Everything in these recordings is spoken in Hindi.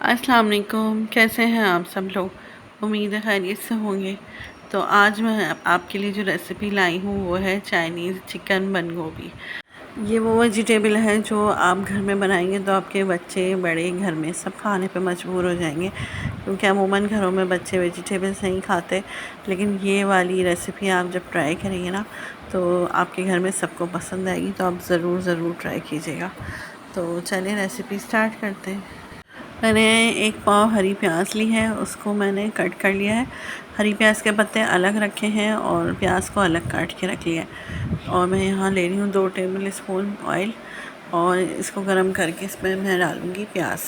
अस्सलाम वालेकुम, कैसे हैं आप सब लोग। उम्मीद है खैरियत से होंगे। तो आज मैं आपके लिए जो रेसिपी लाई हूँ वो है चाइनीज़ चिकन बंद गोभी। ये वो वेजिटेबल है जो आप घर में बनाएंगे तो आपके बच्चे बड़े घर में सब खाने पे मजबूर हो जाएंगे, क्योंकि अमूमन घरों में बच्चे वेजिटेबल्स नहीं खाते। लेकिन ये वाली रेसिपी आप जब ट्राई करेंगे ना तो आपके घर में सबको पसंद आएगी, तो आप ज़रूर ट्राई कीजिएगा। तो चलिए रेसिपी स्टार्ट करते हैं। मैंने एक पाव हरी प्याज ली है, उसको मैंने कट कर लिया है। हरी प्याज के पत्ते अलग रखे हैं और प्याज को अलग काट के रख लिया है। और मैं यहाँ ले रही हूँ 2 टेबल स्पून ऑयल, और इसको गरम करके इसमें मैं डालूँगी प्याज।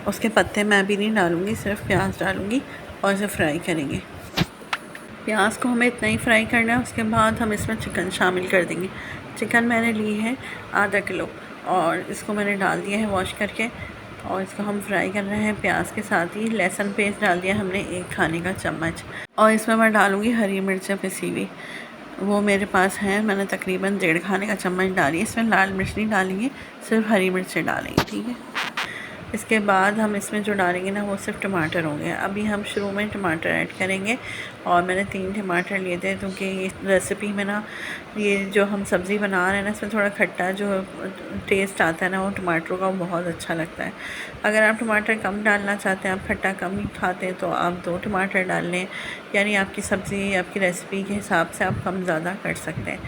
उसके पत्ते मैं भी नहीं डालूँगी, सिर्फ प्याज डालूँगी और इसे फ्राई करेंगे। प्याज को हमें इतना ही फ्राई करना है। उसके बाद हम इसमें चिकन शामिल कर देंगे। चिकन मैंने ली है आधा किलो, और इसको मैंने डाल दिया है वॉश करके, और इसको हम फ्राई कर रहे हैं। प्याज के साथ ही लहसुन पेस्ट डाल दिया हमने 1 खाने का चम्मच, और इसमें मैं डालूँगी हरी मिर्चें पिसी हुई। वो मेरे पास है, मैंने तकरीबन 1.5 खाने का चम्मच डाली। इसमें लाल मिर्च नहीं डालेंगे, सिर्फ हरी मिर्चें डालेंगे, ठीक है। इसके बाद हम इसमें जो डालेंगे ना वो सिर्फ टमाटर होंगे। अभी हम शुरू में टमाटर ऐड करेंगे, और मैंने 3 टमाटर लिए थे, क्योंकि इस रेसिपी में ना ये जो हम सब्ज़ी बना रहे हैं ना इसमें थोड़ा खट्टा जो टेस्ट आता है ना वो टमाटरों का बहुत अच्छा लगता है। अगर आप टमाटर कम डालना चाहते हैं, आप खट्टा कम ही खाते हैं, तो आप 2 टमाटर डाल लें। यानी आपकी सब्ज़ी आपकी रेसिपी के हिसाब से आप कम ज़्यादा कर सकते हैं।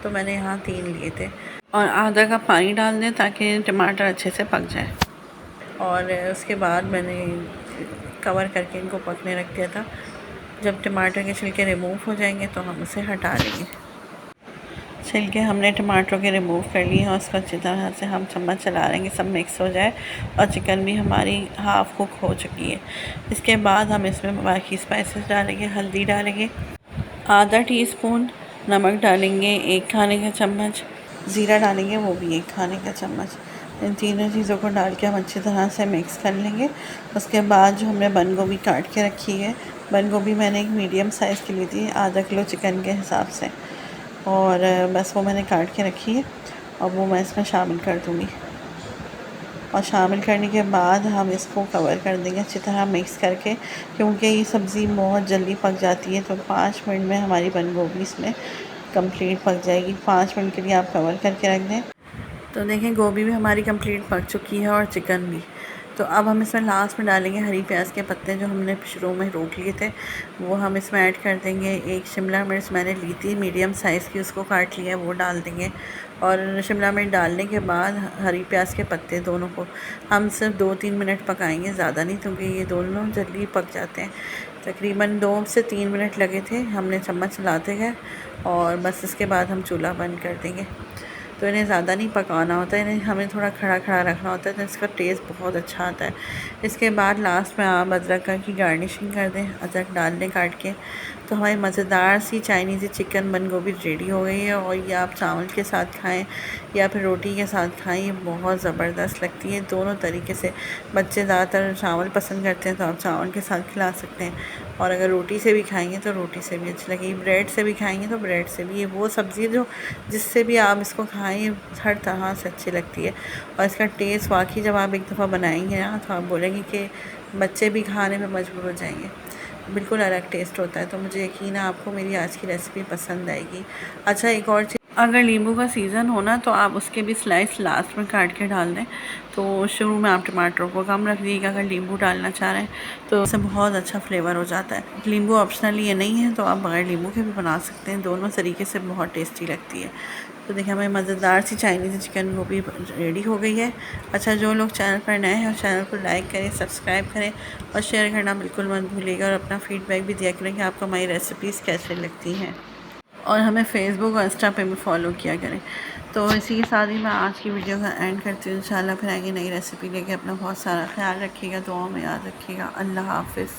तो मैंने यहाँ 3 लिए थे, और आधा कप पानी डाल दें ताकि टमाटर अच्छे से पक जाए। और उसके बाद मैंने कवर करके इनको पकने रख दिया था। जब टमाटर के छिलके रिमूव हो जाएंगे तो हम उसे हटा लेंगे। छिलके हमने टमाटरों के रिमूव कर लिए हैं, और उसको अच्छी तरह से हम चम्मच चला लेंगे, सब मिक्स हो जाए। और चिकन भी हमारी हाफ़ कुक हो चुकी है। इसके बाद हम इसमें बाकी स्पाइसेस डालेंगे। हल्दी डालेंगे आधा टीस्पून, नमक डालेंगे 1 खाने का चम्मच, ज़ीरा डालेंगे वो भी 1 खाने का चम्मच। इन तीनों चीज़ों को डाल के हम अच्छी तरह से मिक्स कर लेंगे। उसके बाद जो हमने बंद गोभी काट के रखी है, बंद गोभी मैंने एक मीडियम साइज़ की ली थी, आधा किलो चिकन के हिसाब से, और बस वो मैंने काट के रखी है, और वो मैं इसमें शामिल कर दूँगी। और शामिल करने के बाद हम इसको कवर कर देंगे अच्छी तरह मिक्स करके, क्योंकि ये सब्ज़ी बहुत जल्दी पक जाती है। तो 5 मिनट में हमारी बंद गोभी इसमें कंप्लीट पक जाएगी। 5 मिनट के लिए आप कवर करके रख दें। तो देखें गोभी भी हमारी कंप्लीट पक चुकी है, और चिकन भी। तो अब हम इसमें लास्ट में डालेंगे हरी प्याज के पत्ते जो हमने शुरू में रोक लिए थे, वो हम इसमें ऐड कर देंगे। 1 शिमला मिर्च मैंने ली थी मीडियम साइज़ की, उसको काट लिया, वो डाल देंगे। और शिमला मिर्च डालने के बाद हरी प्याज के पत्ते दोनों को हम सिर्फ 2-3 मिनट पकाएंगे, ज़्यादा नहीं, क्योंकि ये दोनों जल्दी पक जाते हैं। तकरीबन 2 से 3 मिनट लगे थे, हमने चम्मच चलाते गए, और बस इसके बाद हम चूल्हा बंद कर देंगे। तो इन्हें ज़्यादा नहीं पकाना होता है, इन्हें हमें थोड़ा खड़ा खड़ा रखना होता है, तो इसका टेस्ट बहुत अच्छा आता है। इसके बाद लास्ट में आप अदरक की गार्निशिंग कर दें, अदरक डाल दें काट के। तो हमारी मज़ेदार सी चाइनीज़ चिकन बंद गोभी रेडी हो गई है, और ये आप चावल के साथ खाएं या फिर रोटी के साथ खाएं, ये बहुत ज़बरदस्त लगती है। दोनों तरीके से बच्चे ज़्यादातर चावल पसंद करते हैं, तो आप चावल के साथ खिला सकते हैं, और अगर रोटी से भी खाएंगे तो रोटी से भी अच्छी लगेगी, ब्रेड से भी खाएंगे तो ब्रेड से भी। ये वो सब्ज़ी जो जिससे भी आप इसको खाएं हर तरह से अच्छी लगती है। और इसका टेस्ट वाकई जब आप एक दफ़ा बनाएंगे ना तो आप बोलेंगे कि बच्चे भी खाने में मजबूर हो जाएंगे। बिल्कुल अलग टेस्ट होता है। तो मुझे यकीन है आपको मेरी आज की रेसिपी पसंद आएगी। अच्छा, एक और चीज़, अगर नींबू का सीज़न हो ना तो आप उसके भी स्लाइस लास्ट में काट के डाल दें। तो शुरू में आप टमाटरों को कम रख दीजिएगा, अगर नींबू डालना चाह रहे हैं तो उससे बहुत अच्छा फ्लेवर हो जाता है। नींबू ऑप्शनल ये नहीं है, तो आप बगैर नींबू के भी बना सकते हैं, दोनों तरीके से बहुत टेस्टी लगती है। तो देखिए हमें मज़ेदार सी चाइनीज़ चिकन गोभी रेडी हो गई है। अच्छा, जो लोग चैनल पर नए हैं चैनल को लाइक करें, सब्सक्राइब करें, और शेयर करना बिल्कुल मत भूलिएगा, और अपना फीडबैक भी दिया करें कि आपको हमारी रेसिपीज़ कैसे लगती हैं। और हमें फ़ेसबुक और इंस्टा पे भी फॉलो किया करें। तो इसी के साथ ही मैं आज की वीडियो का एंड करती हूँ। इंशाल्लाह फिर आएंगे नई रेसिपी लेके। अपना बहुत सारा ख्याल रखिएगा, दुआओं में याद रखिएगा। अल्लाह हाफ़िज़।